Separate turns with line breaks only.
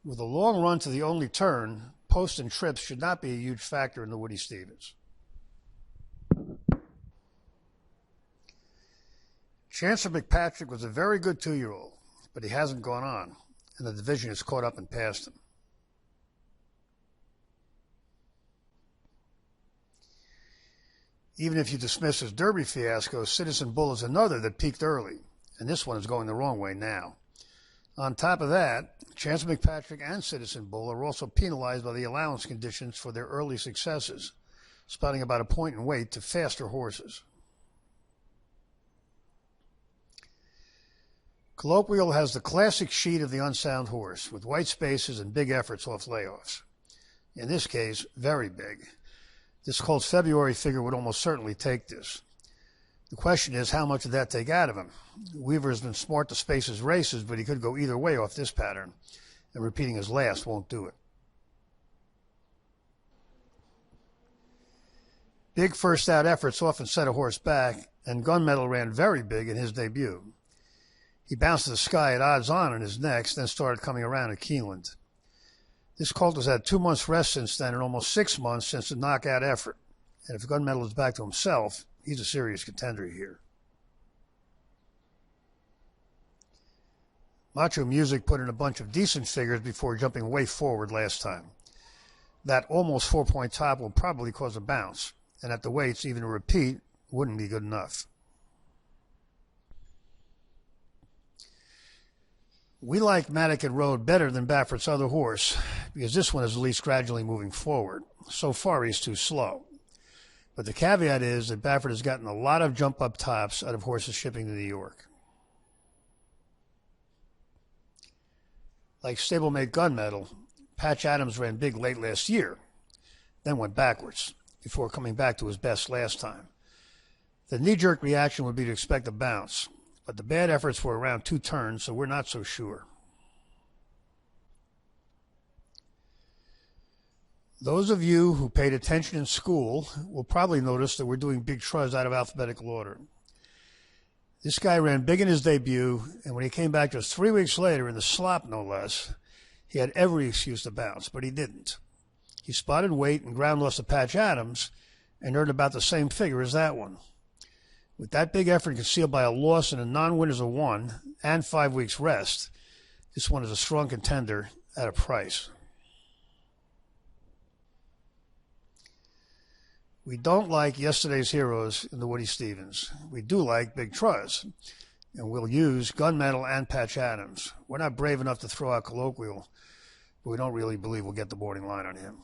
With a long run to the only turn, posts and trips should not be a huge factor in the Woody Stevens. Chancellor McPatrick was a very good 2-year-old, but he hasn't gone on, and the division has caught up and passed him. Even if you dismiss his Derby fiasco, Citizen Bull is another that peaked early, and this one is going the wrong way now. On top of that, Chancellor McPatrick and Citizen Bull are also penalized by the allowance conditions for their early successes, spotting about a point in weight to faster horses. Colloquial has the classic sheet of the unsound horse, with white spaces and big efforts off layoffs. In this case, very big. This Colts February figure would almost certainly take this. The question is, how much did that take out of him? Weaver has been smart to space his races, but he could go either way off this pattern, and repeating his last won't do it. Big first-out efforts often set a horse back, and Gunmetal ran very big in his debut. He bounced to the sky at odds-on in his next, then started coming around at Keeneland. This colt has had 2 months rest since then and almost 6 months since the knockout effort, and if Gunmetal is back to himself, he's a serious contender here. Macho Music put in a bunch of decent figures before jumping way forward last time. That almost 4-point top will probably cause a bounce, and at the weights, even a repeat wouldn't be good enough. We like Madigan Road better than Baffert's other horse because this one is at least gradually moving forward. So far, he's too slow. But the caveat is that Baffert has gotten a lot of jump-up tops out of horses shipping to New York. Like stablemate Gunmetal, Patch Adams ran big late last year, then went backwards before coming back to his best last time. The knee-jerk reaction would be to expect a bounce, but the bad efforts were around 2 turns, so we're not so sure. Those of you who paid attention in school will probably notice that we're doing Big Truz out of alphabetical order. This guy ran big in his debut, and when he came back just 3 weeks later, in the slop no less, he had every excuse to bounce, but he didn't. He spotted weight and ground loss to Patch Adams and earned about the same figure as that one. With that big effort concealed by a loss and a non-winners of 1 and 5 weeks rest, this one is a strong contender at a price. We don't like yesterday's heroes in the Woody Stevens. We do like Big Truz, and we'll use Gunmetal and Patch Adams. We're not brave enough to throw out Colloquial, but we don't really believe we'll get the boarding line on him.